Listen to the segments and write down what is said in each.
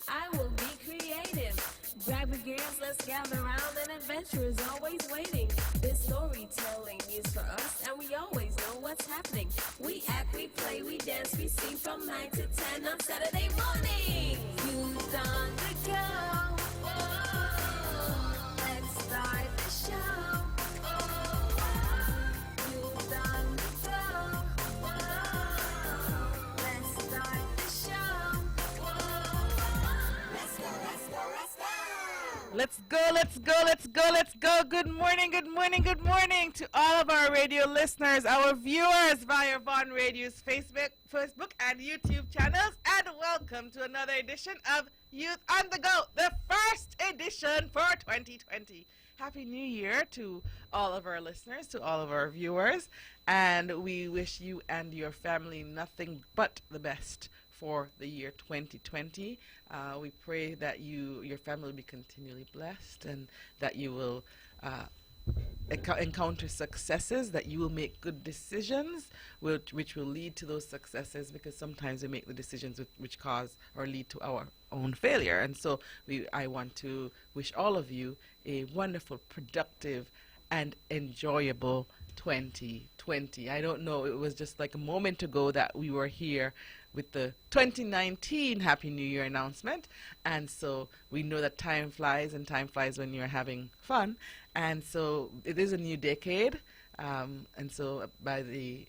I will be creative. Grab your gears, let's gather round. An adventure is always waiting. This storytelling is for us, and we always know what's happening. We act, we play, we dance, we sing from 9 to 10 on Saturday morning. Youth on the go. Oh, let's start the show. Oh, youth on the go. Oh, let's start the show. Oh, let's go, let's go, let's go. Let's go, let's go, let's go, let's go. Good morning, good morning, good morning to all of our radio listeners, our viewers via Vaughn Radio's Facebook and YouTube channels, and welcome to another edition of Youth on the Go, the first edition for 2020. Happy New Year to all of our listeners, to all of our viewers, and we wish you and your family nothing but the best for the year 2020. We pray that your family will be continually blessed and that you will encounter successes, that you will make good decisions which will lead to those successes, because sometimes we make the decisions which cause or lead to our own failure. And so I want to wish all of you a wonderful, productive, and enjoyable 2020. I don't know, it was just like a moment ago that we were here with the 2019 Happy New Year announcement, and so we know that time flies, and time flies when you're having fun, and so it is a new decade, and so by the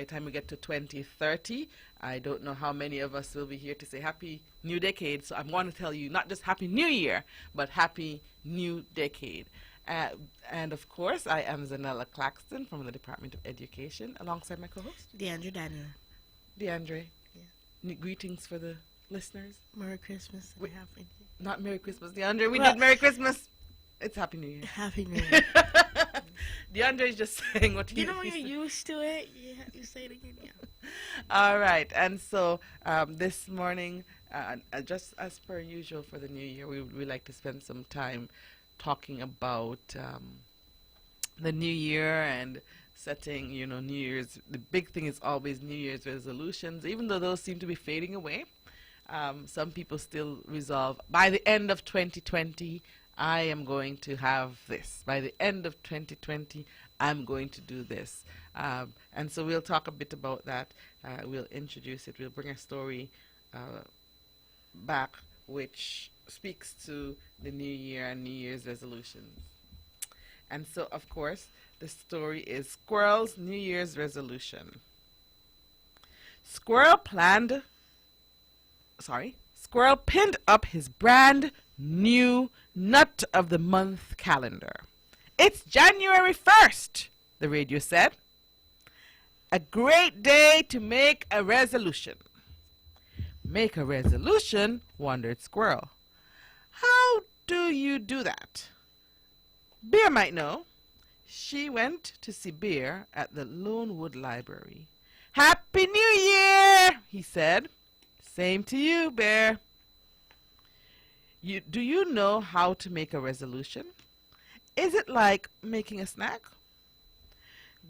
time we get to 2030, I don't know how many of us will be here to say Happy New Decade, so I want to tell you not just Happy New Year, but Happy New Decade. And of course, I am Zanella Claxton from the Department of Education, alongside my co-host, DeAndre Daniel. DeAndre. Yeah. Greetings for the listeners. Merry Christmas and Happy Not Merry Christmas, DeAndre. We did Merry Christmas. It's Happy New Year. Happy New Year. DeAndre is just saying what You know when you're used to it, you say it again. Yeah. All right, and so this morning, just as per usual for the new year, we like to spend some time talking about the new year and setting, New Year's. The big thing is always New Year's resolutions, even though those seem to be fading away. Some people still resolve, by the end of 2020, I am going to have this. By the end of 2020, I'm going to do this. And so we'll talk a bit about that. We'll introduce it. We'll bring a story back which speaks to the new year and New Year's resolutions. And so, of course, the story is Squirrel's New Year's resolution. Squirrel pinned up his brand new Nut of the Month calendar. It's January 1st, the radio said. A great day to make a resolution. Make a resolution, wondered Squirrel. How do you do that? Bear might know. She went to see Bear at the Lonewood Library. Happy New Year, he said. Same to you, Bear. Do you know how to make a resolution? Is it like making a snack?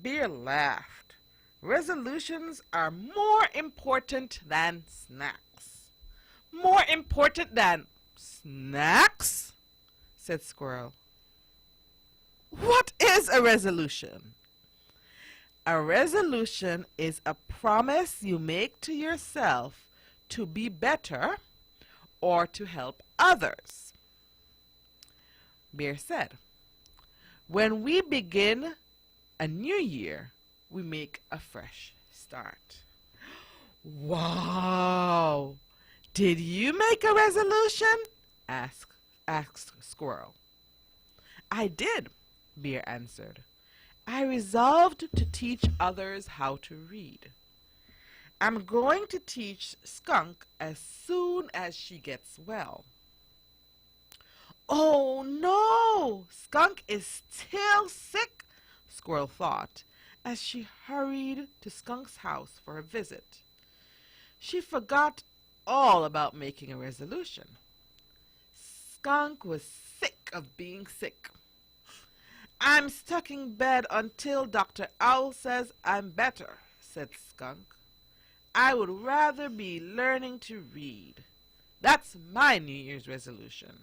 Bear laughed. Resolutions are more important than snacks. More important than snacks? Said Squirrel. What is a resolution? A resolution is a promise you make to yourself to be better or to help others. Bear said, when we begin a new year, we make a fresh start. Wow! Did you make a resolution? Asked Squirrel. I did, Bear answered. I resolved to teach others how to read. I'm going to teach Skunk as soon as she gets well. Oh no! Skunk is still sick, Squirrel thought, as she hurried to Skunk's house for a visit. She forgot all about making a resolution. Skunk was sick of being sick. I'm stuck in bed until Dr. Owl says I'm better, said Skunk. I would rather be learning to read. That's my New Year's resolution.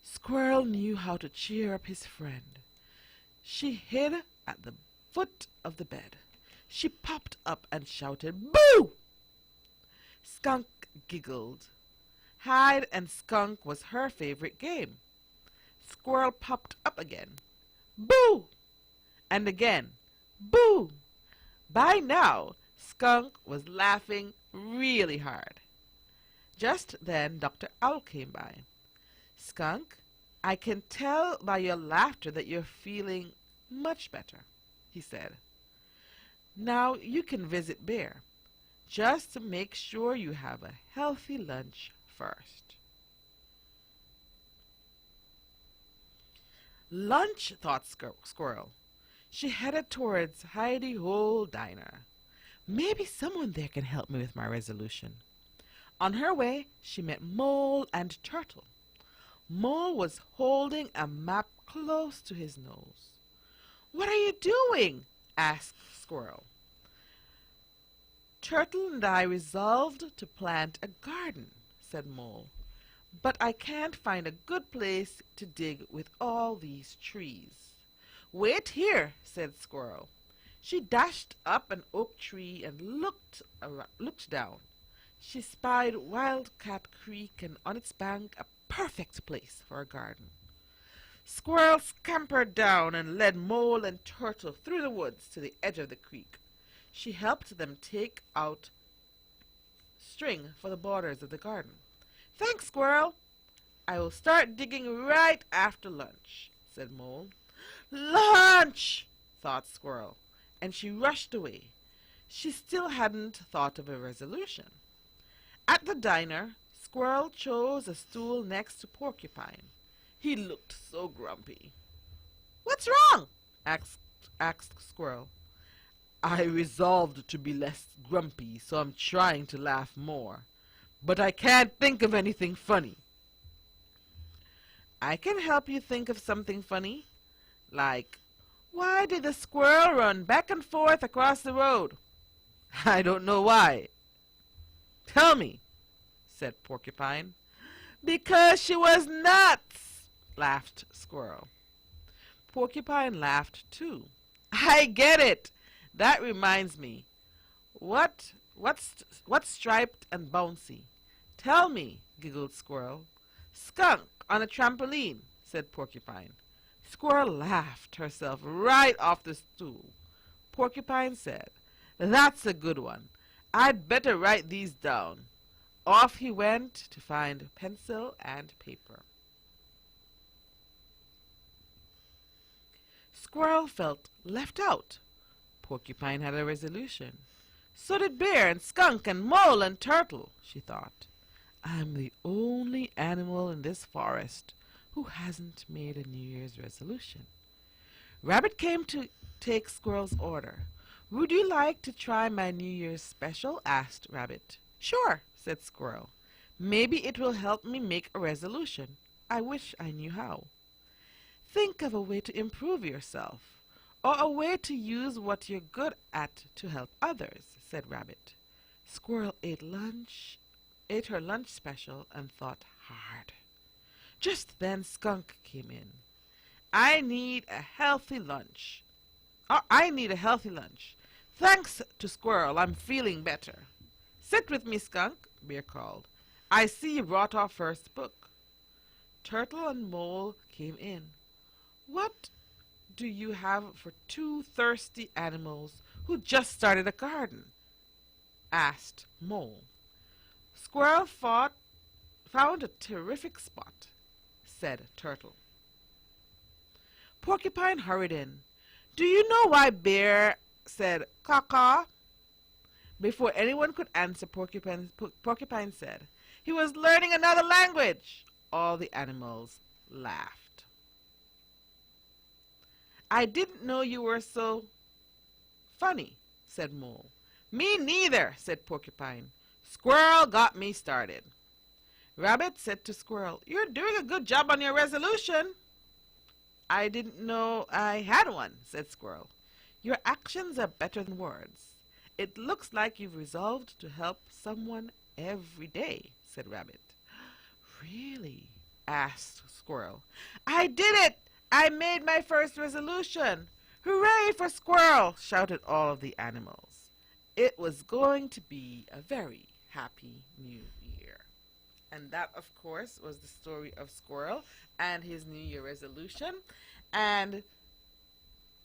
Squirrel knew how to cheer up his friend. She hid at the foot of the bed. She popped up and shouted, "Boo!" Skunk giggled. Hide and skunk was her favorite game. Squirrel popped up again. "Boo!" And again, "Boo!" By now, Skunk was laughing really hard. Just then, Dr. Owl came by. "Skunk, I can tell by your laughter that you're feeling much better," he said. "Now you can visit Bear. Just make sure you have a healthy lunch first." Lunch, thought Squirrel. She headed towards Heidi Hole Diner. Maybe someone there can help me with my resolution. On her way, she met Mole and Turtle. Mole was holding a map close to his nose. "What are you doing?" asked Squirrel. "Turtle and I resolved to plant a garden," said Mole. "But I can't find a good place to dig with all these trees." "Wait here," said Squirrel. She dashed up an oak tree and looked down. She spied Wildcat Creek and on its bank a perfect place for a garden. Squirrel scampered down and led Mole and Turtle through the woods to the edge of the creek. She helped them take out string for the borders of the garden. "Thanks, Squirrel. I will start digging right after lunch," said Mole. "Lunch!" thought Squirrel, and she rushed away. She still hadn't thought of a resolution. At the diner, Squirrel chose a stool next to Porcupine. He looked so grumpy. "What's wrong?" asked Squirrel. "I resolved to be less grumpy, so I'm trying to laugh more. But I can't think of anything funny." "I can help you think of something funny. Like, why did the squirrel run back and forth across the road?" "I don't know why." "Tell me," said Porcupine. "Because she was nuts," laughed Squirrel. Porcupine laughed too. "I get it. That reminds me. What's striped and bouncy?" "Tell me," giggled Squirrel. "Skunk on a trampoline," said Porcupine. Squirrel laughed herself right off the stool. Porcupine said, "That's a good one. I'd better write these down." Off he went to find pencil and paper. Squirrel felt left out. Porcupine had a resolution. So did Bear and Skunk and Mole and Turtle, she thought. I'm the only animal in this forest who hasn't made a New Year's resolution. Rabbit came to take Squirrel's order. "Would you like to try my New Year's special?" asked Rabbit. "Sure," said Squirrel. "Maybe it will help me make a resolution. I wish I knew how." "Think of a way to improve yourself, or a way to use what you're good at to help others," said Rabbit. Squirrel ate her lunch special and thought hard. Just then Skunk came in. I need a healthy lunch. Thanks to Squirrel, I'm feeling better." "Sit with me, Skunk," Bear called. "I see you brought our first book." Turtle and Mole came in. "What do you have for two thirsty animals who just started a garden?" asked Mole. "Squirrel found a terrific spot," said Turtle. Porcupine hurried in. "Do you know why Bear said caw-caw?" Before anyone could answer, Porcupine said, "He was learning another language." All the animals laughed. "I didn't know you were so funny," said Mole. "Me neither," said Porcupine. "Squirrel got me started." Rabbit said to Squirrel, "You're doing a good job on your resolution." "I didn't know I had one," said Squirrel. "Your actions are better than words. It looks like you've resolved to help someone every day," said Rabbit. Really? Asked Squirrel. I did it! I made my first resolution! Hooray for Squirrel! Shouted all of the animals. It was going to be a very happy new year. And that, of course, was the story of Squirrel and his New Year resolution. And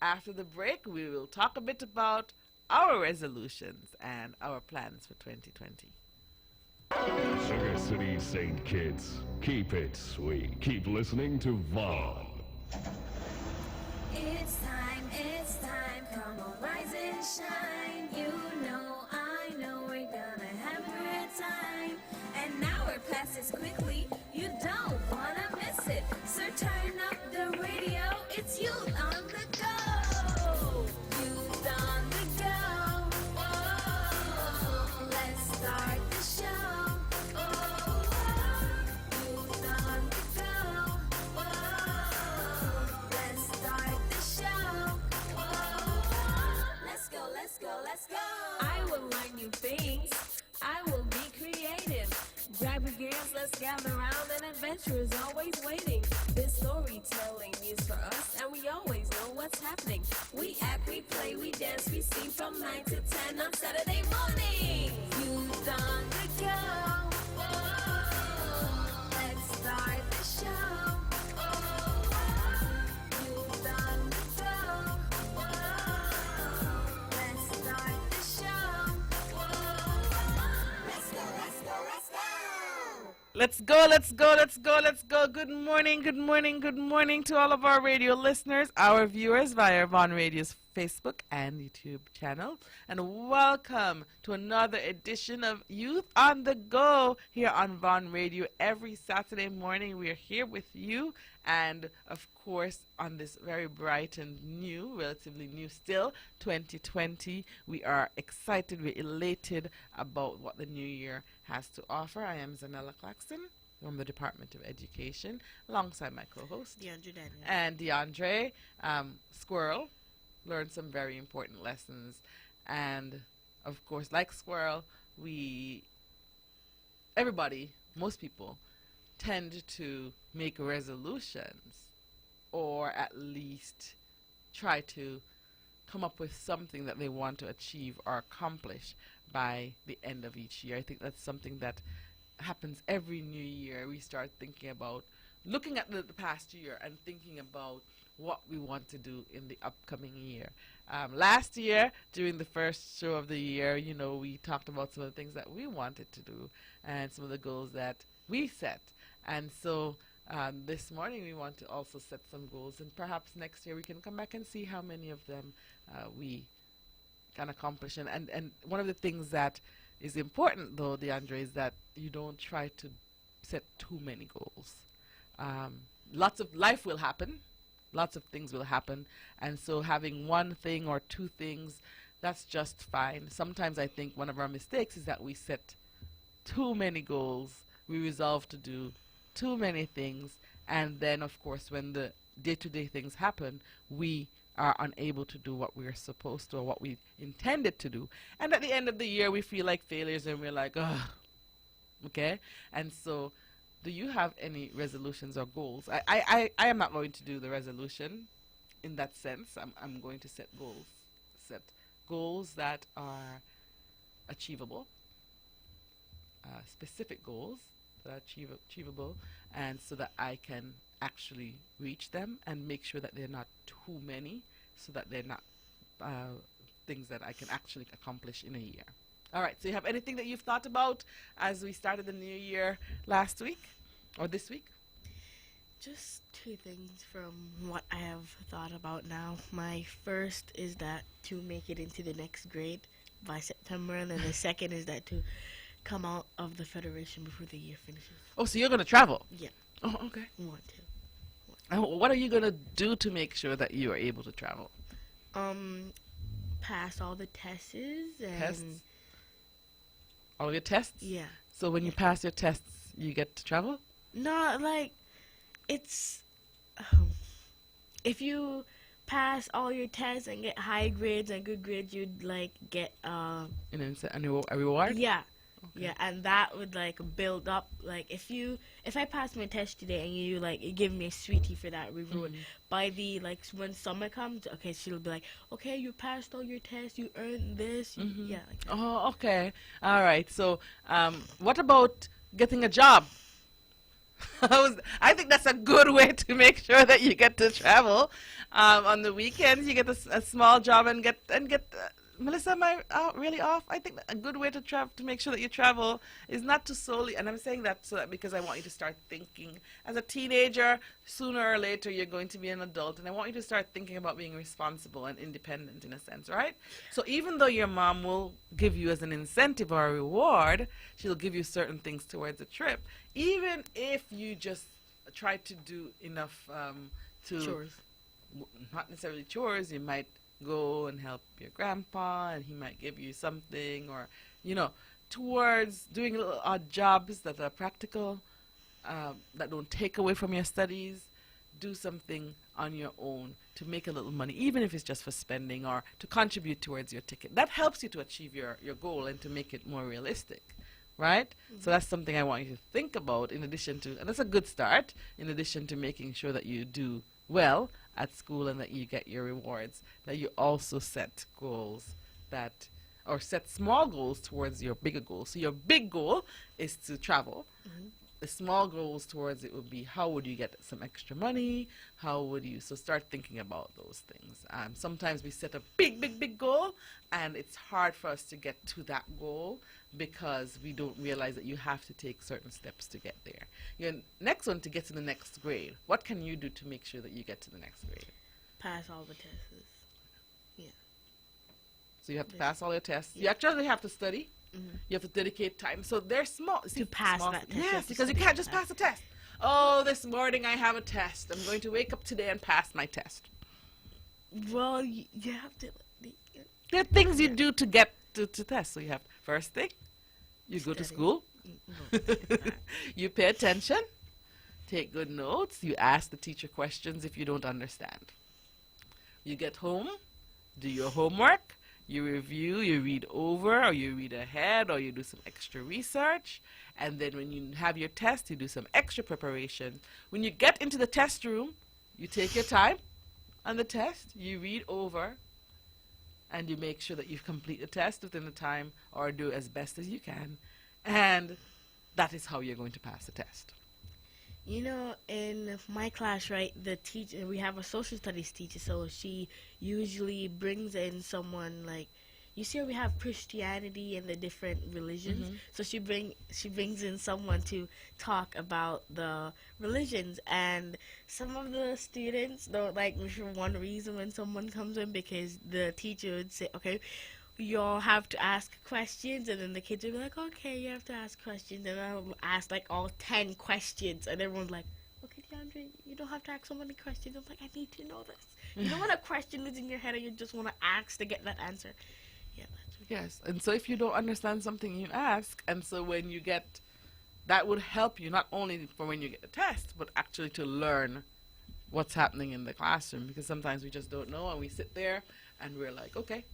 after the break, we will talk a bit about our resolutions and our plans for 2020. Sugar City St. Kitts. Keep it sweet. Keep listening to Vaughn. It's time, come on, rise and shine. You know, I know we're gonna have a great time. And now it passes quickly, you don't wanna miss it. So turn up the radio, it's Youth on the Go. Youth on the Go. Whoa. Let's start the show. Oh, Youth on the Go. Whoa. Let's start the show. Whoa. Let's go. I will learn new things. I will be creative. Grab your gears, let's gather round. An adventure is always waiting. This storytelling is for us, and we always know what's happening. We act, we play, we dance, we sing from 9 to 10 on Saturday morning. Youth on the go. Whoa. Let's start the show. Oh, youth on the go. Whoa. Let's start the show. Whoa. Let's go. Let's go. Good morning to all of our radio listeners, our viewers via Vaughn Radio's Facebook and YouTube channel. And welcome to another edition of Youth on the Go here on Vaughn Radio. Every Saturday morning we are here with you. And of course, on this very bright and new, relatively new still, 2020, we are excited, we're elated about what the new year has to offer. I am Zanella Claxton from the Department of Education, alongside my co-host, DeAndre Daniel. and DeAndre. Squirrel learned some very important lessons. And of course, like Squirrel, most people, tend to make resolutions, or at least try to come up with something that they want to achieve or accomplish by the end of each year. I think that's something that happens every new year. We start thinking about looking at the past year and thinking about what we want to do in the upcoming year. Last year, during the first show of the year, we talked about some of the things that we wanted to do and some of the goals that we set. And so this morning we want to also set some goals, and perhaps next year we can come back and see how many of them we can accomplish. And one of the things that is important, though, DeAndre, is that you don't try to set too many goals. Lots of life will happen. Lots of things will happen. And so having one thing or two things, that's just fine. Sometimes I think one of our mistakes is that we set too many goals. We resolve to do too many things. And then, of course, when the day-to-day things happen, we are unable to do what we're supposed to or what we intended to do. And at the end of the year, we feel like failures and we're like, ugh. Okay? And so, do you have any resolutions or goals? I am not going to do the resolution in that sense. I'm going to set goals that are achievable, specific goals that are achievable, and so that I can actually reach them and make sure that they're not too many, so that they're not things that I can actually accomplish in a year. All right, so you have anything that you've thought about as we started the new year last week or this week? Just two things from what I have thought about now. My first is that to make it into the next grade by September, and then the second is that to come out of the Federation before the year finishes. Oh, so you're going to travel? Yeah. Oh, okay. Want to. And what are you going to do to make sure that you are able to travel? Pass all the tests and Tests? All your tests? yeah. So when you pass your tests, you get to travel? No, like it's if you pass all your tests and get high grades and good grades, you'd like get A reward? yeah. Yeah, and that would like build up. Like if I pass my test today and you like you give me a sweetie for that reward, by the like when summer comes, okay, she'll be like, okay, you passed all your tests, you earned this. Yeah, like that. Oh, okay. All right. So, what about getting a job? I think that's a good way to make sure that you get to travel. On the weekends, you get a small job and get. Melissa, am I really off? I think that a good way to travel to make sure that you travel is not to solely. And I'm saying that so that because I want you to start thinking as a teenager. Sooner or later, you're going to be an adult, and I want you to start thinking about being responsible and independent in a sense, right? So even though your mom will give you as an incentive or a reward, she'll give you certain things towards the trip. Even if you just try to do enough to Chores. not necessarily chores, you might go and help your grandpa and he might give you something, or towards doing little odd jobs that are practical, that don't take away from your studies. Do something on your own to make a little money, even if it's just for spending or to contribute towards your ticket. That helps you to achieve your goal and to make it more realistic, right? So that's something I want you to think about in addition to, and that's a good start, in addition to making sure that you do well at school and that you get your rewards, that you also set goals that, or set small goals towards your bigger goals. So your big goal is to travel. The small goals towards it would be, how would you get some extra money? How would you, so start thinking about those things. Sometimes we set a big goal, and it's hard for us to get to that goal because we don't realize that you have to take certain steps to get there. Your next one, to get to the next grade. What can you do to make sure that you get to the next grade? Pass all the tests. So you have to pass all your tests. You actually have to study. You have to dedicate time. So they're small. To pass that test, you have Yes, to because you study can't for just that. pass a test. Oh, this morning I have a test. I'm going to wake up today and pass my test. Well, you have to. There are things you do to get to test. So you have, first thing, you go to Study. school. You pay attention. Take good notes. You ask the teacher questions if you don't understand. You get home, do your homework. You review, you read over, or you read ahead, or you do some extra research. And then when you have your test, you do some extra preparation. When you get into the test room, you take your time on the test, you read over, and you make sure that you complete the test within the time or do as best as you can. And that is how you're going to pass the test. In my class, right, the teacher, we have a social studies teacher, so she usually brings in someone like, you see how we have Christianity and the different religions? So she brings in someone to talk about the religions, and some of the students don't like me for one reason when someone comes in, because the teacher would say, okay, you'll have to ask questions, and then the kids will be like, okay, you have to ask questions, and I'll ask like all 10 questions, and everyone's like, okay, DeAndre, you don't have to ask so many questions. I'm like, I need to know this. You know when a question is in your head and you just want to ask to get that answer? Yeah, that's what. Yes, and so if you don't understand something, you ask, and so when you get, that would help you not only for when you get the test, but actually to learn what's happening in the classroom, because sometimes we just don't know, and we sit there and we're like, okay,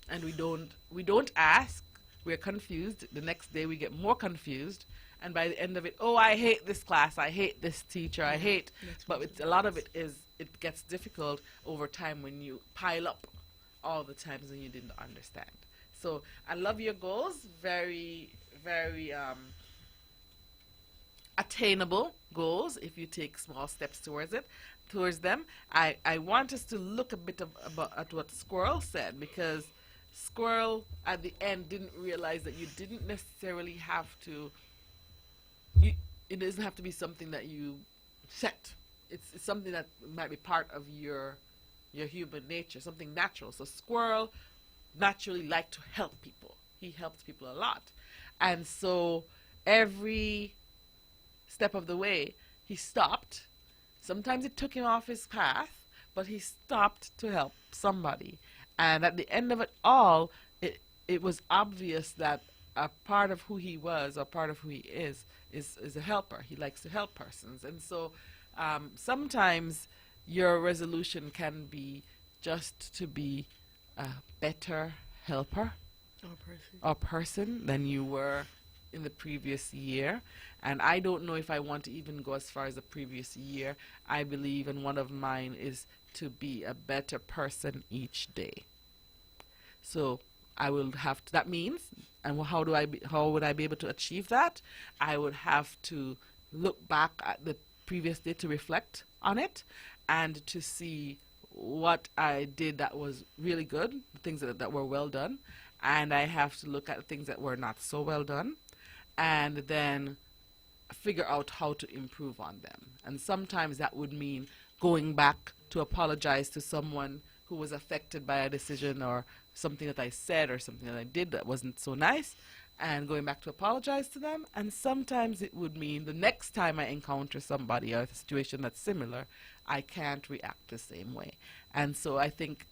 and we don't ask, we're confused. The next day we get more confused, and by the end of it, oh, I hate this class, I hate this teacher, I hate, but a lot of it is, it gets difficult over time when you pile up all the times when you didn't understand. So I love your goals, very, very attainable goals if you take small steps towards them. I want us to look a bit at what Squirrel said, because Squirrel at the end didn't realize that you didn't necessarily have to, it doesn't have to be something that you set. It's something that might be part of your human nature, something natural. So Squirrel naturally liked to help people. He helps people a lot. And so every step of the way, he stopped. Sometimes it took him off his path, but he stopped to help somebody. And at the end of it all, it was obvious that a part of who he was, or part of who he is a helper. He likes to help persons. And so sometimes your resolution can be just to be a better helper, or person than you were in the previous year. And I don't know if I want to even go as far as the previous year. I believe, and one of mine is to be a better person each day. So I will have to, that means, and how would I be able to achieve that? I would have to look back at the previous day to reflect on it and to see what I did that was really good, things that were well done, and I have to look at things that were not so well done, and then figure out how to improve on them. And sometimes that would mean going back to apologize to someone who was affected by a decision or something that I said or something that I did that wasn't so nice, and going back to apologize to them. And sometimes it would mean the next time I encounter somebody or a situation that's similar, I can't react the same way. And so I think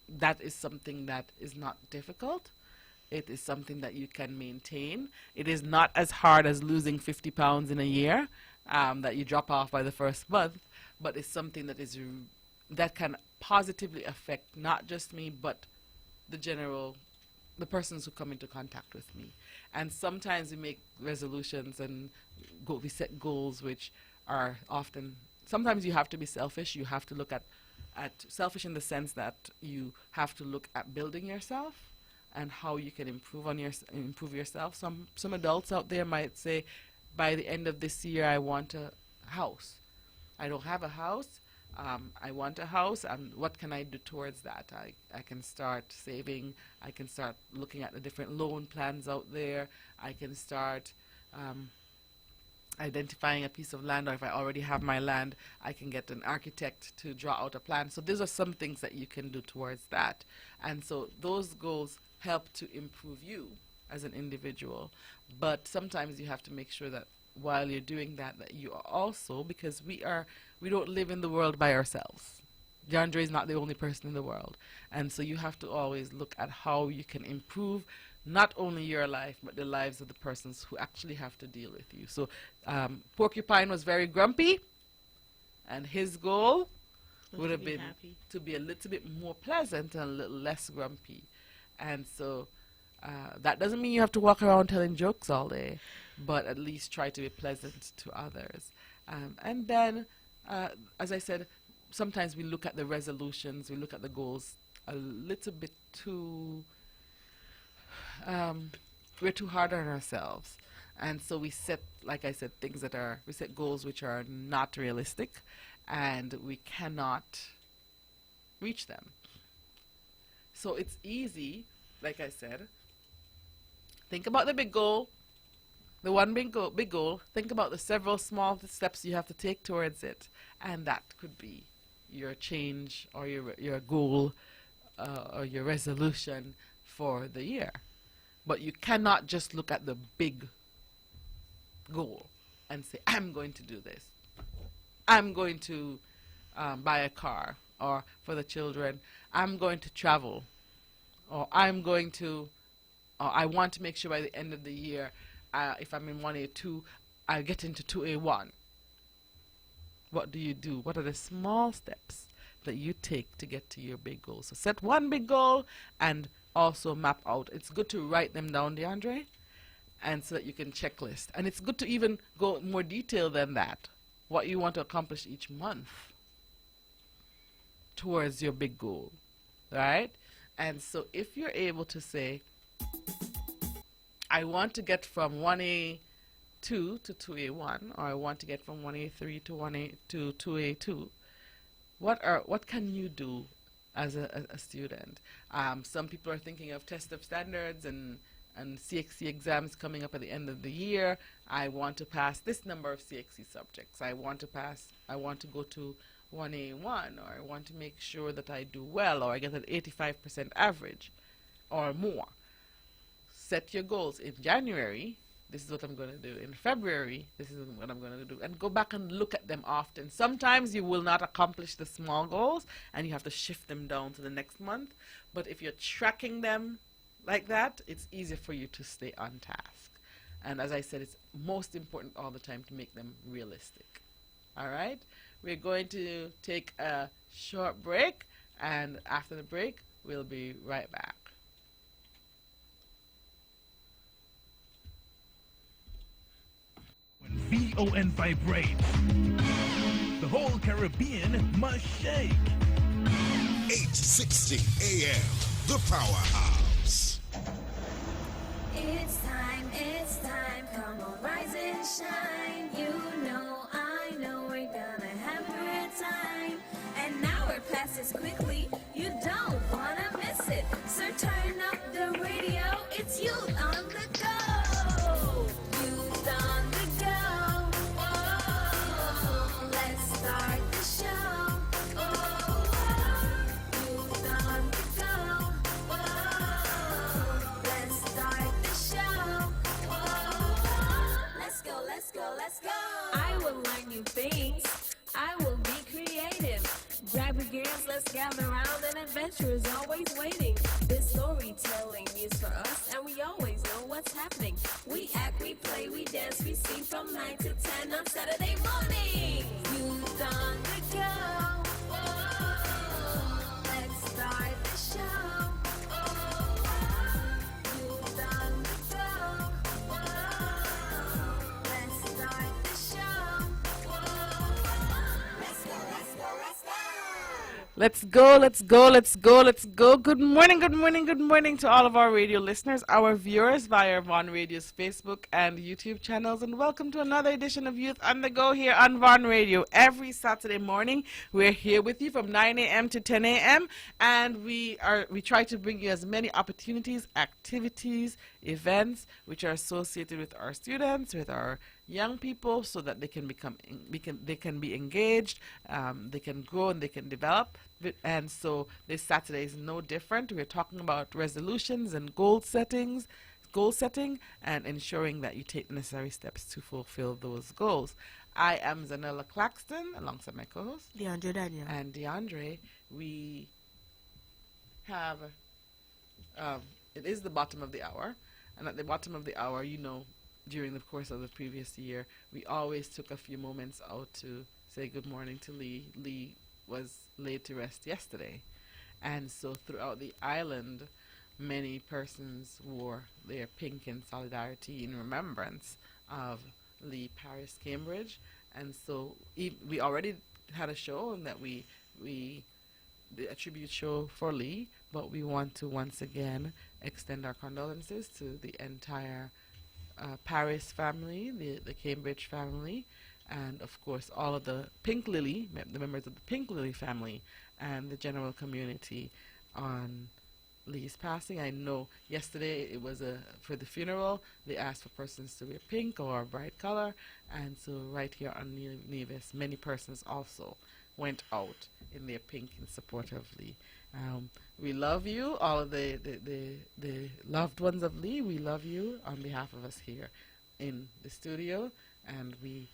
that is something that is not difficult. It is something that you can maintain. It is not as hard as losing 50 pounds in a year that you drop off by the first month, but it's something that is that can positively affect not just me, but the persons who come into contact with me. And sometimes we make resolutions and we set goals which are often, sometimes you have to be selfish. You have to look at selfish in the sense that you have to look at building yourself and how you can improve yourself. Some adults out there might say, by the end of this year, I want a house. I don't have a house. I want a house, and what can I do towards that? I can start saving. I can start looking at the different loan plans out there. I can start identifying a piece of land, or if I already have my land, I can get an architect to draw out a plan. So these are some things that you can do towards that. And so those goals help to improve you as an individual. But sometimes you have to make sure that while you're doing that, that you are also, because we don't live in the world by ourselves. DeAndre is not the only person in the world. And so you have to always look at how you can improve not only your life, but the lives of the persons who actually have to deal with you. So Porcupine was very grumpy, and his goal would have been to be a little bit more pleasant and a little less grumpy. And so that doesn't mean you have to walk around telling jokes all day, but at least try to be pleasant to others. And then, as I said, sometimes we look at the resolutions, we look at the goals a little bit too, we're too hard on ourselves. And so we set, like I said, we set goals which are not realistic, and we cannot reach them. So it's easy, like I said, think about the big goal, the one big goal, think about the several small steps you have to take towards it, and that could be your change or your goal or your resolution for the year. But you cannot just look at the big goal and say, I'm going to do this. I'm going to buy a car, or for the children, I'm going to travel, or I want to make sure by the end of the year, if I'm in 1A2, I get into 2A1. What do you do? What are the small steps that you take to get to your big goal? So set one big goal and also map out. It's good to write them down, DeAndre, and so that you can checklist. And it's good to even go more detailed than that, what you want to accomplish each month towards your big goal, right? And so if you're able to say, I want to get from 1A2 to 2A1, or I want to get from 1A3 to 2A2, what can you do as a student? Some people are thinking of test of standards and CXC exams coming up at the end of the year. I want to pass this number of CXC subjects. I want to go to 1A1, or I want to make sure that I do well, or I get an 85% average or more. Set your goals. In January, this is what I'm going to do. In February, this is what I'm going to do. And go back and look at them often. Sometimes you will not accomplish the small goals, and you have to shift them down to the next month. But if you're tracking them like that, it's easier for you to stay on task. And as I said, it's most important all the time to make them realistic. All right? We're going to take a short break, and after the break, we'll be right back. VON vibrates. The whole Caribbean must shake. 860 AM, the Powerhouse. It's time, come on, rise and shine. You know, I know we're gonna have a great time. An hour passes quickly, you don't wanna miss it. So turn up the radio, it's youth on the go. Youth on the go. Oh, let's start the show. Oh, youth on the go. Oh, let's start the show. Oh, let's go. I will learn new things. I will be creative. Grab your gears, let's gather around. An adventure is always waiting. This storytelling is for us, and we always know what's happening. We act, we play, we dance, we sing from 9 to 10 on Saturday morning. Youth on the go. Oh, let's start the show. Oh, youth on the go. Oh, let's start the show. Oh, let's go. Let's go. Good morning to all of our radio listeners, our viewers via Von Radio's Facebook and YouTube channels, and welcome to another edition of Youth on the Go here on Von Radio. Every Saturday morning, we're here with you from 9 a.m. to 10 a.m., and we try to bring you as many opportunities, activities, events which are associated with our students, with our young people, so that they can be engaged, they can grow and they can develop. And so this Saturday is no different. We're talking about resolutions and goal setting, and ensuring that you take the necessary steps to fulfill those goals. I am Zanella Claxton, alongside my co-host DeAndre Daniel. and DeAndre. We have it is the bottom of the hour, and at the bottom of the hour, during the course of the previous year, we always took a few moments out to say good morning to Lee. Lee was laid to rest yesterday, and so throughout the island, many persons wore their pink in solidarity in remembrance of Lee Paris Cambridge. And so we already had a show, and that we did a tribute show for Lee, but we want to once again extend our condolences to the entire Paris family, the Cambridge family, and of course all of the Pink Lily, the members of the Pink Lily family, and the general community on Lee's passing. I know yesterday it was for the funeral, they asked for persons to wear pink or a bright color, and so right here on Nevis, many persons also went out in their pink in support of Lee. We love you, all of the loved ones of Lee. We love you on behalf of us here in the studio, and we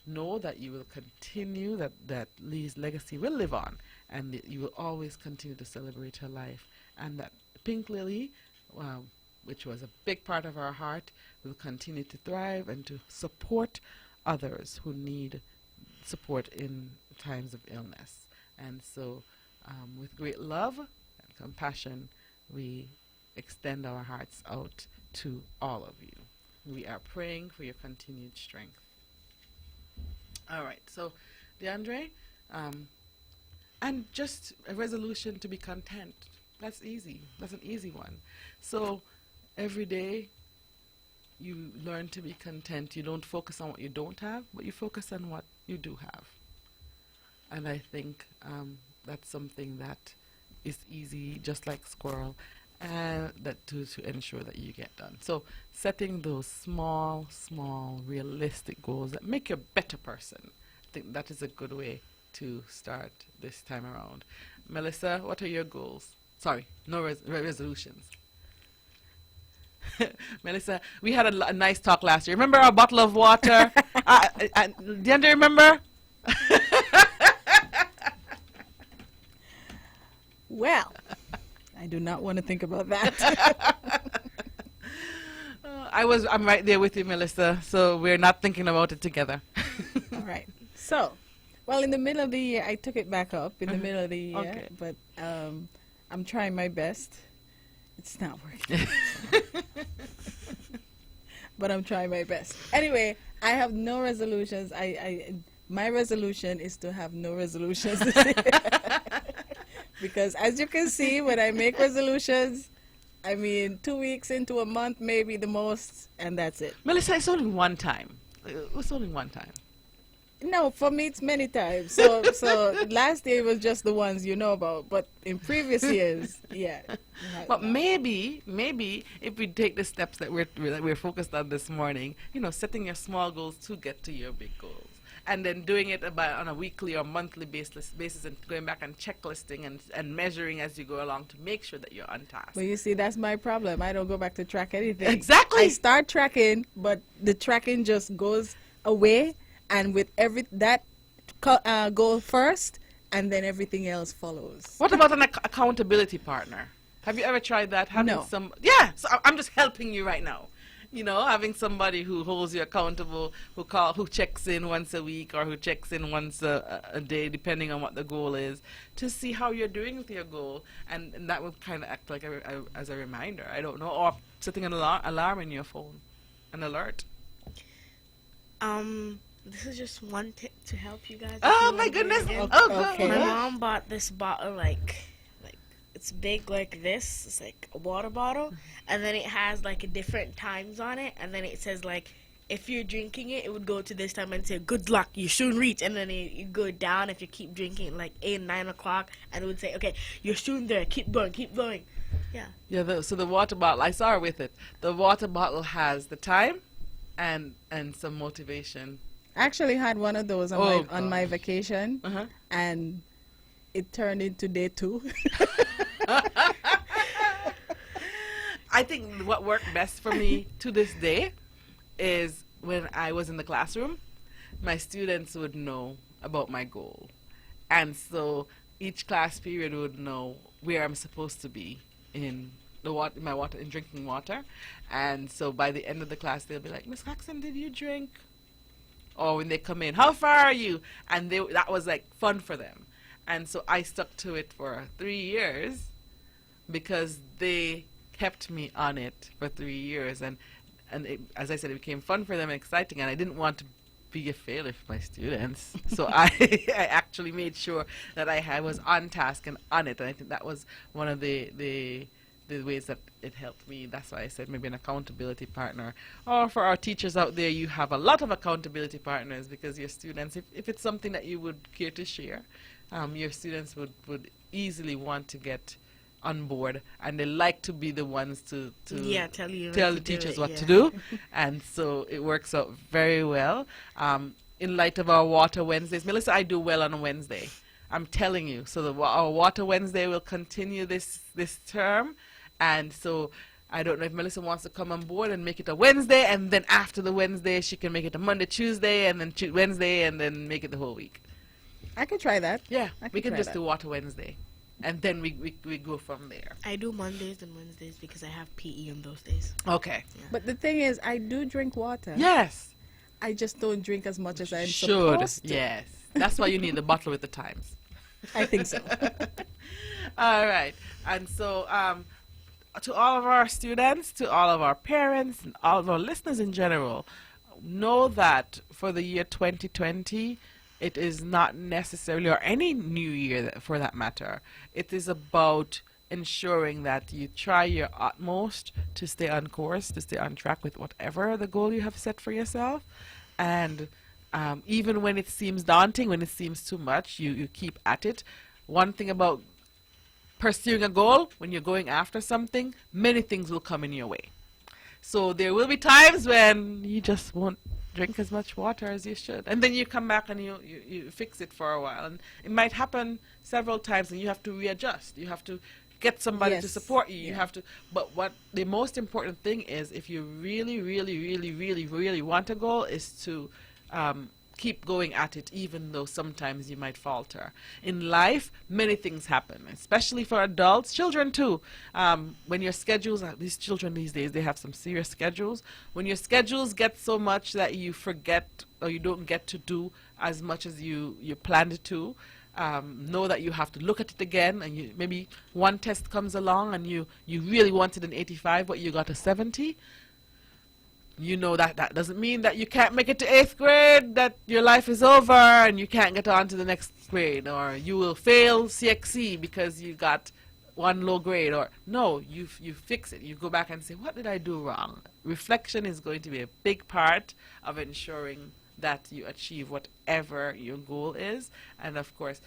know that you will continue, that Lee's legacy will live on, and that you will always continue to celebrate her life, and that Pink Lily, which was a big part of our heart, will continue to thrive and to support others who need support in times of illness. And so with great love and compassion, we extend our hearts out to all of you. We are praying for your continued strength. All right, so DeAndre, and just a resolution to be content. That's easy. That's an easy one. So every day you learn to be content. You don't focus on what you don't have, but you focus on what you do have. And I think that's something that is easy, just like squirrel, and that to ensure that you get done. So setting those small, realistic goals that make you a better person, I think that is a good way to start this time around. Melissa, what are your goals? Sorry, no resolutions. Melissa, we had a nice talk last year. Remember our bottle of water? DeAndre, remember? Well, I do not want to think about that. I'm right there with you, Melissa, so we're not thinking about it together. All right. So, well, in the middle of the year, I took it back up in the middle of the year, Okay. but I'm trying my best. It's not working. But I'm trying my best. Anyway, I have no resolutions. My resolution is to have no resolutions this year. Because as you can see, when I make resolutions, I mean, 2 weeks into a month, maybe the most, and that's it. Melissa, it's only one time. It's only one time. No, for me, it's many times. So last year was just the ones you know about, but in previous years, yeah. But maybe if we take the steps that we're focused on this morning, setting your small goals to get to your big goals, and then doing it on a weekly or monthly basis, and going back and checklisting and measuring as you go along to make sure that you're on task. Well, you see, that's my problem. I don't go back to track anything. Exactly. I start tracking, but the tracking just goes away, and with go first, and then everything else follows. What about an accountability partner? Have you ever tried that? Having No. Yeah, so I'm just helping you right now. Having somebody who holds you accountable, who checks in once a week or who checks in once a day, depending on what the goal is, to see how you're doing with your goal, and that would kind of act like as a reminder. I don't know, or setting an alarm in your phone, an alert. This is just one tip to help you guys. if Oh you my wanna do it goodness! again. Okay. My mom bought this bottle like it's big like this. It's like a water bottle, and then it has like different times on it, and then it says like if you're drinking it, it would go to this time and say good luck, you soon reach, and then you go down if you keep drinking like 8, 9 o'clock, and it would say okay, you're soon there, keep going. Yeah. Yeah, so the water bottle, I saw her with it. The water bottle has the time and some motivation. I actually had one of those on my vacation, Uh-huh. and it turned into day 2. I think what worked best for me to this day is when I was in the classroom, my students would know about my goal. And so each class period would know where I'm supposed to be in in drinking water. And so by the end of the class, they'll be like, Miss Jackson, did you drink? Or when they come in, how far are you? And that was like fun for them. And so I stuck to it for 3 years because they kept me on it for 3 years. And as I said, it became fun for them and exciting. And I didn't want to be a failure for my students. So I actually made sure that I was on task and on it. And I think that was one of the ways that it helped me. That's why I said maybe an accountability partner. Or for our teachers out there, you have a lot of accountability partners because your students, if it's something that you would care to share, your students would easily want to get on board, and they like to be the ones to tell the teachers what to do. And so it works out very well. In light of our Water Wednesdays, Melissa, I do well on a Wednesday. I'm telling you. So our Water Wednesday will continue this term. And so I don't know if Melissa wants to come on board and make it a Wednesday, and then after the Wednesday, she can make it a Monday, Tuesday, and then Wednesday, and then make it the whole week. I could try that. Yeah, I we could can try just that. do Water Wednesday. And then we go from there. I do Mondays and Wednesdays because I have PE on those days. Okay. But the thing is, I do drink water. Yes. I just don't drink as much as I'm Should. supposed to. Yes. That's why you need the bottle with the times. I think so. All right. And so to all of our students, to all of our parents, and all of our listeners in general, know that for the year 2020, it is not necessarily, or any new year for that matter, it is about ensuring that you try your utmost to stay on course, to stay on track with whatever the goal you have set for yourself. And even when it seems daunting, when it seems too much, you keep at it. One thing about pursuing a goal, when you're going after something, many things will come in your way. So there will be times when you just won't drink as much water as you should. And then you come back and you fix it for a while. And it might happen several times and you have to readjust. You have to get somebody to Yes. support you. You Yeah. have to, but what the most important thing is, if you really, really, really, really, really want a goal, is to keep going at it, even though sometimes you might falter. In life, many things happen, especially for adults, children too. When your schedules, these children these days, they have some serious schedules. When your schedules get so much that you forget or you don't get to do as much as you planned to, know that you have to look at it again, and maybe one test comes along and you really wanted an 85 but you got a 70. you know that doesn't mean that you can't make it to 8th grade, that your life is over and you can't get on to the next grade, or you will fail CXC because you got one low grade. Or no, you fix it. You go back and say, what did I do wrong? Reflection is going to be a big part of ensuring that you achieve whatever your goal is. And of course,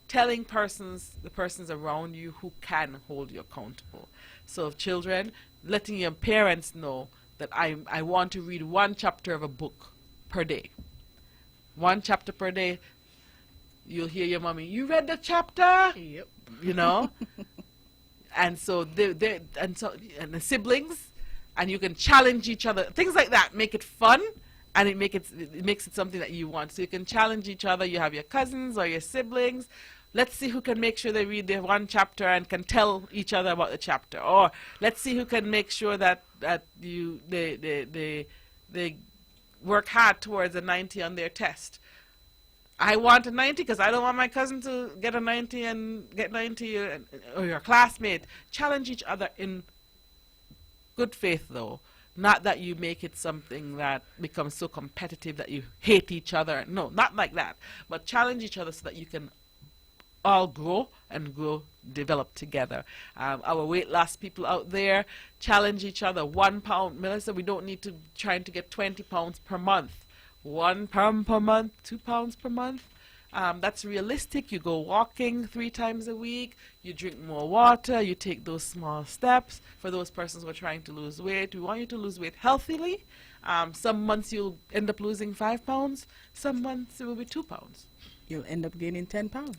telling the persons around you who can hold you accountable. So children, letting your parents know that I want to read one chapter of a book per day. One chapter per day. You'll hear your mommy, you read the chapter? Yep. You know? And so and the siblings, and you can challenge each other. Things like that make it fun, and it makes it something that you want. So you can challenge each other. You have your cousins or your siblings. Let's see who can make sure they read their one chapter and can tell each other about the chapter. Or let's see who can make sure that they work hard towards a 90 on their test. I want a 90 because I don't want my cousin to get a 90 and get 90, or your classmate. Challenge each other in good faith, though. Not that you make it something that becomes so competitive that you hate each other. No, not like that. But challenge each other so that you can all grow, develop together. Our weight loss people out there, challenge each other. 1 pound. Melissa, we don't need to trying to get 20 pounds per month. 1 pound per month, 2 pounds per month. That's realistic. You go walking 3 times a week. You drink more water. You take those small steps. For those persons who are trying to lose weight, we want you to lose weight healthily. Some months you'll end up losing 5 pounds. Some months it will be 2 pounds. You'll end up gaining 10 pounds.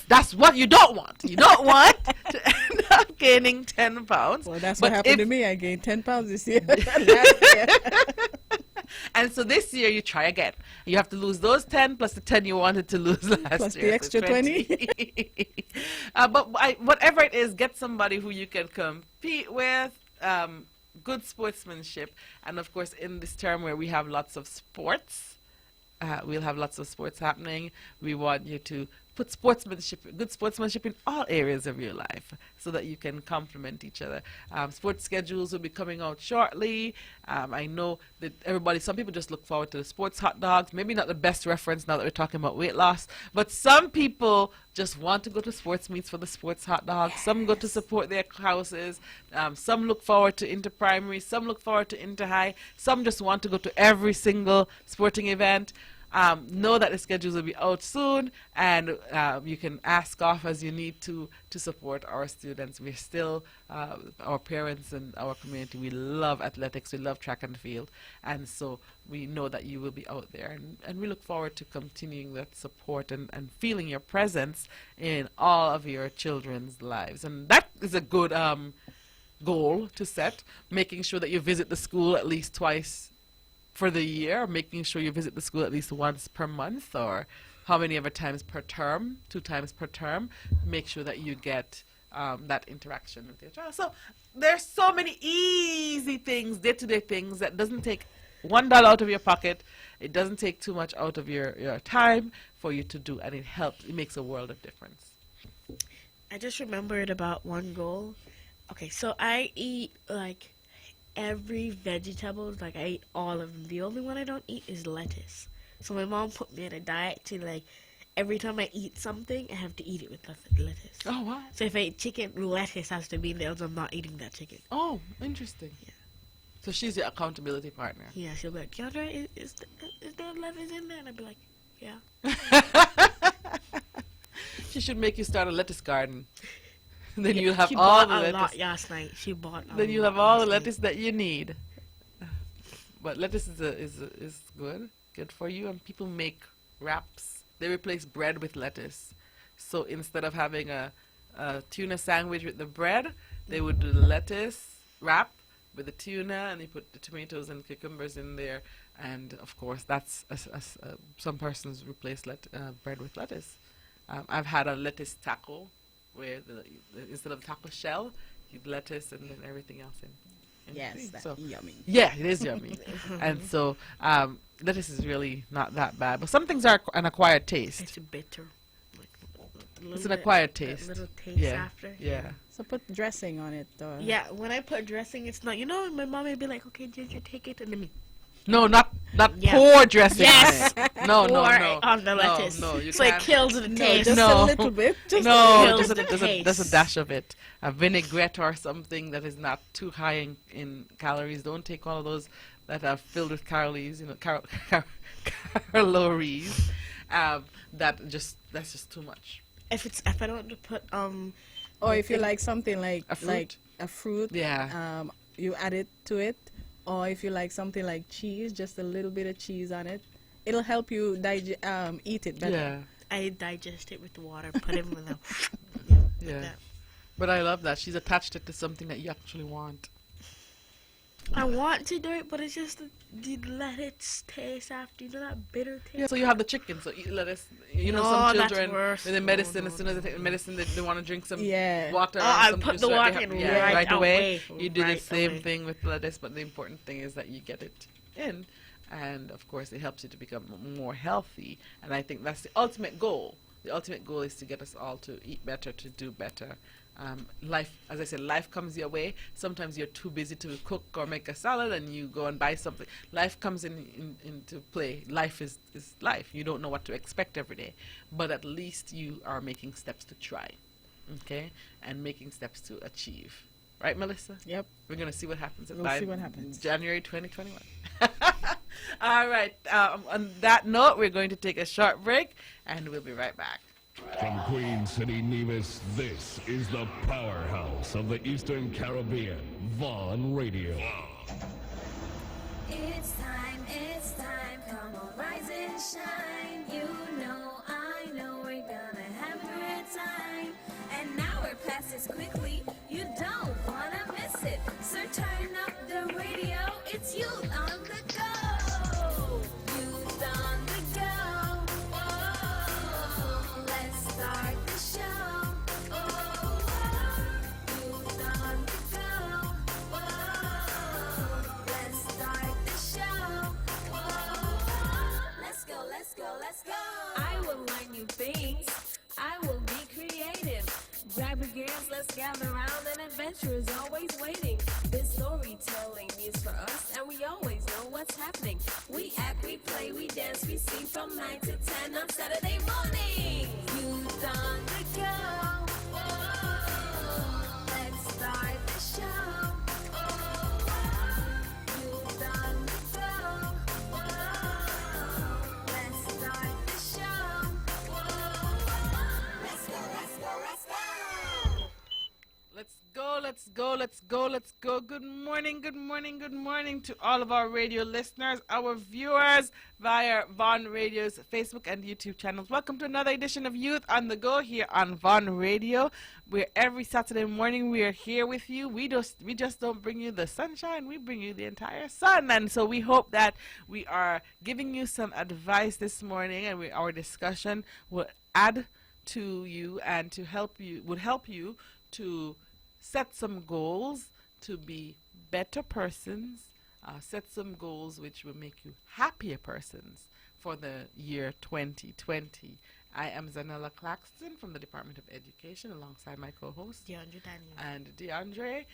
That's what you don't want. You don't want to end up gaining 10 pounds. Well, that's what happened to me. I gained 10 pounds this year. Last year. And so this year you try again. You have to lose those 10 plus the 10 you wanted to lose last Plus year. the extra 20. But whatever it is, get somebody who you can compete with. Good sportsmanship. And of course, in this term where we have lots of sports, we'll have lots of sports happening. We want you to put good sportsmanship in all areas of your life so that you can complement each other. Sports schedules will be coming out shortly. I know that some people just look forward to the sports hot dogs. Maybe not the best reference now that we're talking about weight loss, but some people just want to go to sports meets for the sports hot dogs. Yes. Some go to support their houses. Some look forward to inter-primary. Some look forward to inter-high. Some just want to go to every single sporting event. Know that the schedules will be out soon, and you can ask off as you need to support our students. We're still, our parents and our community, we love athletics, we love track and field, and so we know that you will be out there, and we look forward to continuing that support and feeling your presence in all of your children's lives. And that is a good goal to set, making sure that you visit the school at least twice for the year, making sure you visit the school at least once per month, or how many ever times per term, 2 times per term. Make sure that you get that interaction with your child. So there's so many easy things, day-to-day things that doesn't take $1 out of your pocket. It doesn't take too much out of your time for you to do, and it helps. It makes a world of difference. I just remembered about one goal. Okay, so I eat every vegetables, I eat all of them. The only one I don't eat is lettuce. So my mom put me on a diet to every time I eat something, I have to eat it with lettuce. Oh, wow. So if I eat chicken, lettuce has to be there, else I'm not eating that chicken. Oh, interesting. Yeah. So she's your accountability partner. Yeah, she'll be like, Keandra, is there lettuce in there? And I'll be like, yeah. She should make you start a lettuce garden. Then you'll have she all bought the a lettuce. lot last night. She bought a Then you'll lot have all the last night. lettuce that you need. But lettuce is good for you. And people make wraps. They replace bread with lettuce. So instead of having a tuna sandwich with the bread, they would do the lettuce wrap with the tuna, and they put the tomatoes and cucumbers in there. And of course, that's some persons replace bread with lettuce. I've had a lettuce taco, where instead of taco shell, you lettuce and then everything else in Yes, between. that's So, yummy. yeah, it is yummy. And so lettuce is really not that bad. But some things are an acquired taste. It's bitter. little It's an bit- acquired that taste. little taste Yeah. after. Yeah. So put dressing on it. Or Yeah, when I put dressing, it's not. You know, my mom would be like, "Okay, Ginger, take it," and then me. No, not Yeah. pour dressing Yes. on it. No, no, Or no. on the No, lettuce. no, you so it can't. kills the no, taste. just No. a little bit. Just No, kills just the just a taste. dash of it. A vinaigrette or something that is not too high in calories. Don't take all of those that are filled with calories, calories. That's just too much. If I don't want to put Or if you like something like A fruit. like a fruit, Yeah. you add it to it. Or if you like something like cheese, just a little bit of cheese on it. It'll help you eat it better. Yeah. I digest it with water, put it in the Yeah. that. But I love that. She's attached it to something that you actually want. I want to do it, but it's just the lettuce taste after, you know, that bitter taste. Yeah, so you have the chicken, so eat lettuce. You know, No, some that's children worse. with the No, medicine, no, as soon as they take the medicine, they want to drink some Yeah. water. Oh, or I some put juice, the right? water They in have- yeah, right away. away, You do the right same away. thing with lettuce, but the important thing is that you get it in. And, of course, it helps you to become more healthy. And I think that's the ultimate goal. The ultimate goal is to get us all to eat better, to do better. Life, as I said, life comes your way. Sometimes you're too busy to cook or make a salad and you go and buy something. Life comes into play. Life is life. You don't know what to expect every day. But at least you are making steps to try, okay? And making steps to achieve. Right, Melissa? Yep. We're going to see what happens. We'll by see what happens. January 2021. All right. On that note, we're going to take a short break, and we'll be right back. From Queen City, Nevis, this is the powerhouse of the Eastern Caribbean, Vaughn Radio. It's time, come on, rise and shine. You know, I know we're gonna have a great time. An hour passes quickly, you don't wanna miss it. So turn up the radio, it's youth on the go. Youth on the go. Whoa, let's start the show. Oh, youth on the go. Whoa, let's start the show. Whoa, let's go, let's go, let's go. I will learn new things. I will be creative. Grab your gears, let's gather around. An adventure is always waiting. This storytelling is for us, and we always know what's happening. We act, we play, we dance, we sing from 9 to 10 on Saturday morning. Youth on the go. Whoa, let's start the show. Oh, youth on the go. Whoa, let's start the show. Whoa, let's go, let's go, let's go. Let's go, let's go, let's go, let's go. Good morning, good morning, good morning to all of our radio listeners, our viewers via Vaughn Radio's Facebook and YouTube channels. Welcome to another edition of Youth on the Go here on Vaughn Radio, where every Saturday morning we are here with you. We just don't bring you the sunshine, we bring you the entire sun. And so we hope that we are giving you some advice this morning, and our discussion will add to you and to help you to set some goals to be better persons, set some goals which will make you happier persons for the year 2020. I am Zanella Claxton from the Department of Education alongside my co-host DeAndre Daniel. and DeAndre.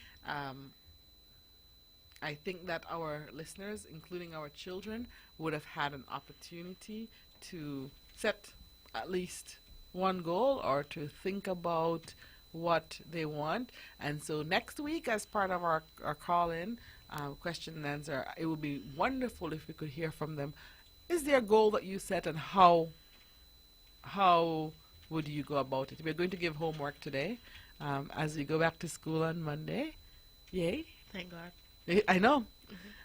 I think that our listeners, including our children, would have had an opportunity to set at least one goal or to think about what they want. And so next week, as part of our call-in question and answer, it would be wonderful if we could hear from them. Is there a goal that you set, and how would you go about it? We're going to give homework today as we go back to school on Monday. Yay. Thank God. I know.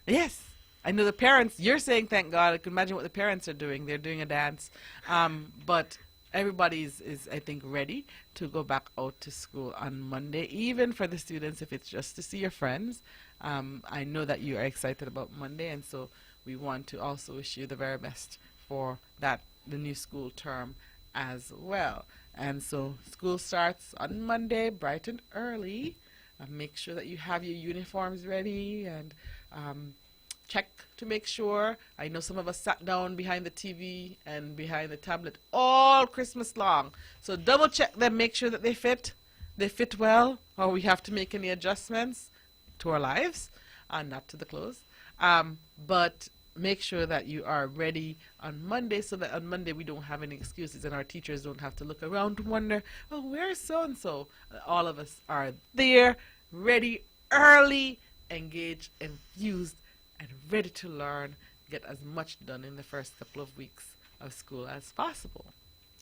Yes. I know the parents, you're saying thank God. I can imagine what the parents are doing. They're doing a dance. But everybody is, I think, ready to go back out to school on Monday, even for the students, if it's just to see your friends. I know that you are excited about Monday, and so we want to also wish you the very best for the new school term as well. And so school starts on Monday, bright and early. Make sure that you have your uniforms ready, and check to make sure. I know some of us sat down behind the TV and behind the tablet all Christmas long. So double check them, make sure that they fit well, or we have to make any adjustments to our lives and not to the clothes. But make sure that you are ready on Monday, so that on Monday we don't have any excuses and our teachers don't have to look around and wonder, oh, where's so-and-so? All of us are there, ready, early, engaged, infused, and ready to learn, get as much done in the first couple of weeks of school as possible.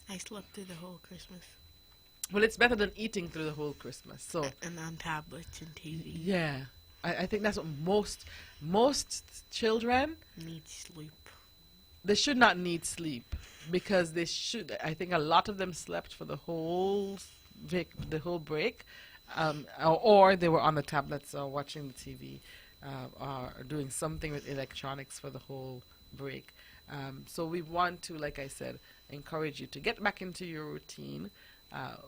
I slept through the whole Christmas. Well, it's better than eating through the whole Christmas. So And on tablets and TV. yeah, I think that's what most children, Need sleep. they should not need sleep, because they should. I think a lot of them slept for the whole break, or they were on the tablets or watching the TV, or doing something with electronics for the whole break. So we want to, like I said, encourage you to get back into your routine.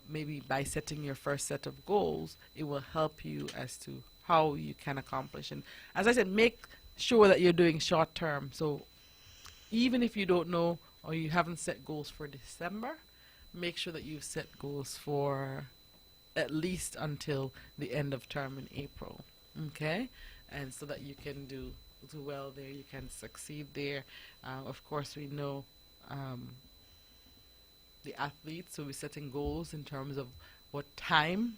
Maybe by setting your first set of goals, it will help you as to how you can accomplish. And as I said, make sure that you're doing short term. So even if you don't know or you haven't set goals for December, make sure that you've set goals for at least until the end of term in April. Okay? And so that you can do well there, you can succeed there. Of course, we know the athletes will be setting goals in terms of what time,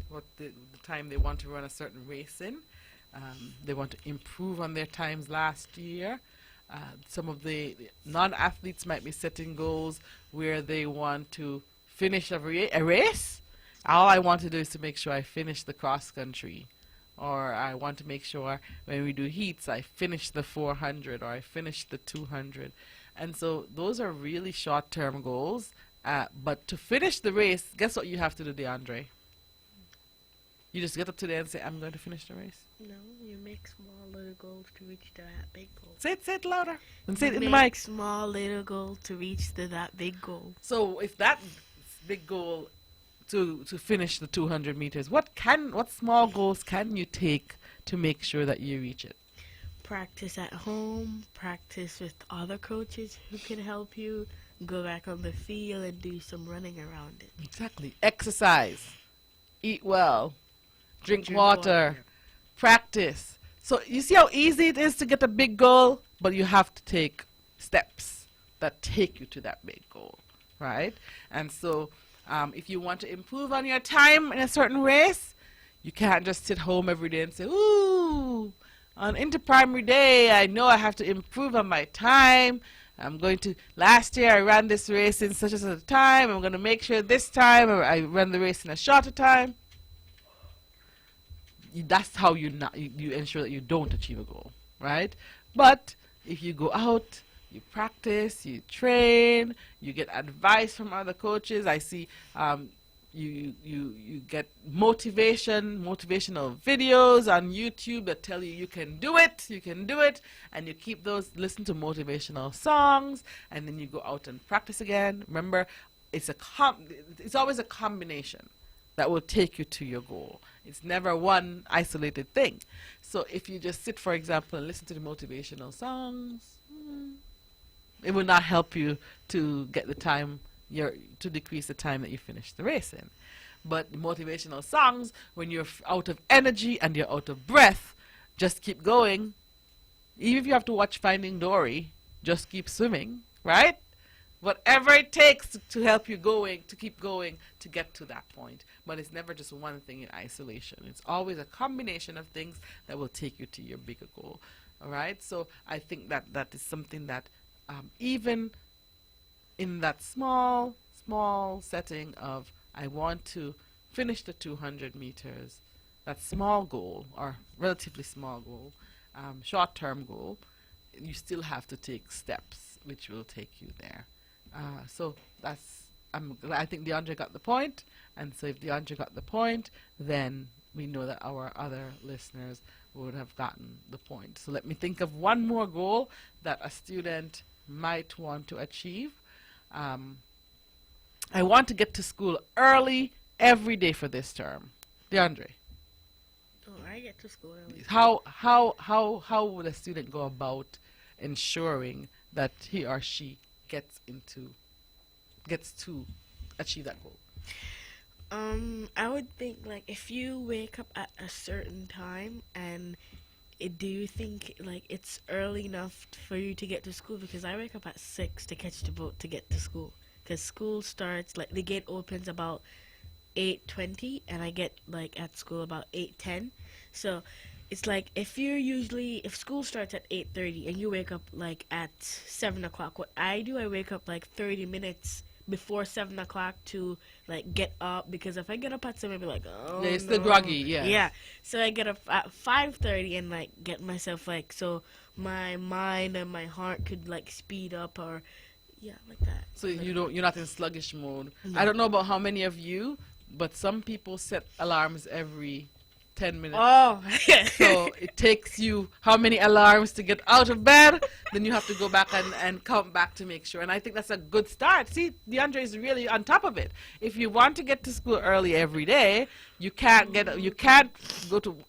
what the time they want to run a certain race in. They want to improve on their times last year. Some of the non-athletes might be setting goals where they want to finish a race. All I want to do is to make sure I finish the cross country, or I want to make sure when we do heats I finish the 400 or I finish the 200. And so those are really short-term goals. But to finish the race, guess what you have to do, DeAndre? You just get up today and say, I'm going to finish the race. No, you make small little goals to reach that big goal. Say it louder. And say it in the Make mic. small little goal to reach that big goal. So if that big goal to finish the 200 meters, what small goals can you take to make sure that you reach it? Practice at home, practice with other coaches who can help you, go back on the field and do some running around it. Exactly. Exercise. Eat well. Drink water. Practice. So you see how easy it is to get a big goal, but you have to take steps that take you to that big goal, right? And so if you want to improve on your time in a certain race, you can't just sit home every day and say, ooh, on inter-primary day, I know I have to improve on my time. Last year I ran this race in such and such a time. I'm going to make sure this time I run the race in a shorter time. That's how you ensure that you don't achieve a goal, right? But if you go out, you practice, you train, you get advice from other coaches. I see you get motivational videos on YouTube that tell you can do it, and you keep those, listen to motivational songs, and then you go out and practice again. Remember, it's always a combination that will take you to your goal. It's never one isolated thing. So if you just sit, for example, and listen to the motivational songs, it will not help you to get the time, to decrease the time that you finish the race in. But the motivational songs, when you're out of energy and you're out of breath, just keep going. Even if you have to watch Finding Dory, just keep swimming, right? Whatever it takes to help you keep going to get to that point. But it's never just one thing in isolation. It's always a combination of things that will take you to your bigger goal. All right? So I think that is something that even in that small setting of I want to finish the 200 meters, that small goal, or relatively small goal, short-term goal, you still have to take steps which will take you there. So I think DeAndre got the point, and so if DeAndre got the point, then we know that our other listeners would have gotten the point. So let me think of one more goal that a student might want to achieve. I want to get to school early every day for this term. DeAndre. Oh, I get to school early. How would a student go about ensuring that he or she gets to achieve that goal? I would think like if you wake up at a certain time and do you think like it's early enough for you to get to school? Because I wake up at 6 to catch the boat to get to school. Because school starts like the gate opens about 8:20 and I get like at school about 8:10. So it's like if school starts at 8:30 and you wake up like at 7 o'clock, what I do, I wake up like 30 minutes before 7 o'clock to like get up, because if I get up at 7 I'll be like, oh Yeah, it's no. still groggy, yeah. Yeah. So I get up at 5:30 and like get myself like, so my mind and my heart could like speed up, or yeah, like that. So you're not in sluggish mode. No. I don't know about how many of you, but some people set alarms every 10 minutes. Oh. So it takes you how many alarms to get out of bed? Then you have to go back and count back to make sure. And I think that's a good start. See, DeAndre is really on top of it. If you want to get to school early every day, you can't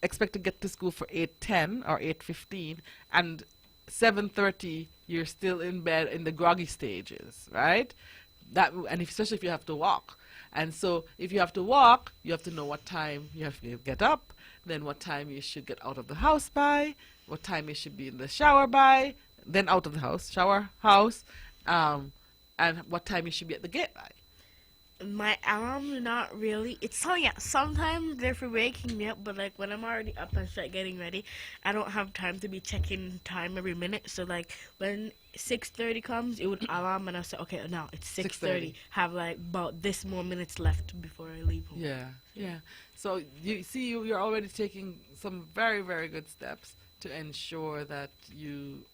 expect to get to school for 8:10 or 8:15 and 7:30 you're still in bed in the groggy stages, right? Especially if you have to walk. And so if you have to walk, you have to know what time you have to get up, then what time you should get out of the house by, what time you should be in the shower by, then out of the house, shower, house, and what time you should be at the gate by. My alarm's not really. Sometimes they're for waking me up, but like when I'm already up and start getting ready, I don't have time to be checking time every minute. So like when 6:30 comes, it would alarm and I say, okay, now it's 6:30. Have like about this more minutes left before I leave home. Yeah. So you see, you're already taking some very, very good steps to ensure that you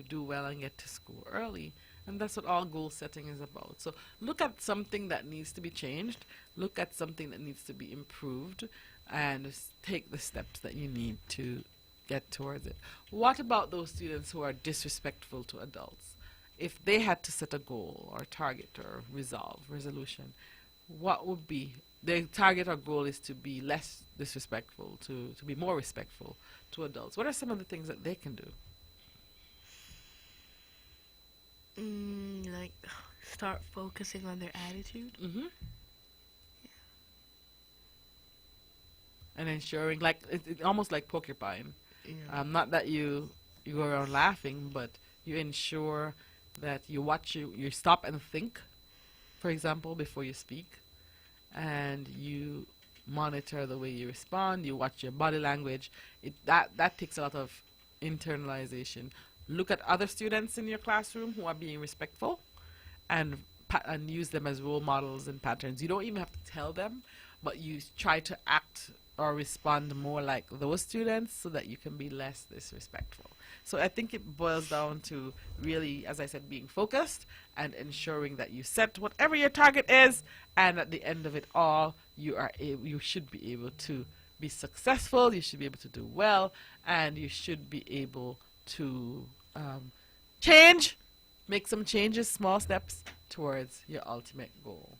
do well and get to school early. And that's what all goal setting is about. So look at something that needs to be changed, look at something that needs to be improved, and take the steps that you need to get towards it. What about those students who are disrespectful to adults? If they had to set a goal or target or resolution, what would be their target or goal? Is to be less disrespectful, to be more respectful to adults. What are some of the things that they can do? Like start focusing on their attitude. Mm-hmm. And ensuring, like it's almost like porcupine. Yeah. Not that you go around laughing, but you ensure that you stop and think, for example, before you speak, and you monitor the way you respond. You watch your body language. That takes a lot of internalization. Look at other students in your classroom who are being respectful, and use them as role models and patterns. You don't even have to tell them, but you try to act or respond more like those students so that you can be less disrespectful. So I think it boils down to really, as I said, being focused and ensuring that you set whatever your target is, and at the end of it all, you should be able to be successful, you should be able to do well, and you should be able to make some changes, small steps towards your ultimate goal.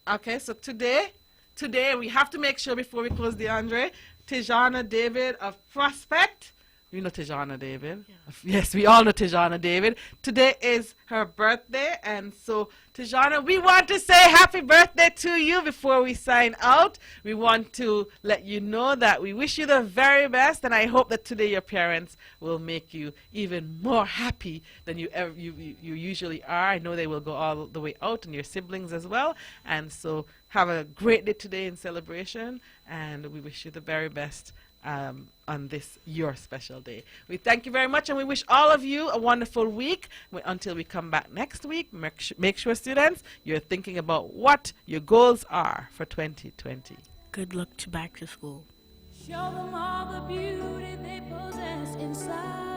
Okay, so today we have to make sure before we close, DeAndre, Tijana David of Prospect. You know Tijana David. Yeah. Yes, we all know Tijana David. Today is her birthday, and so Tijana, we want to say happy birthday to you before we sign out. We want to let you know that we wish you the very best, and I hope that today your parents will make you even more happy than you usually are. I know they will go all the way out, and your siblings as well. And so have a great day today in celebration, and we wish you the very best on this, your special day. We thank you very much, and we wish all of you a wonderful week. Until we come back next week, make sure, students, you're thinking about what your goals are for 2020. Good luck to back to school. Show them all the beauty they possess inside.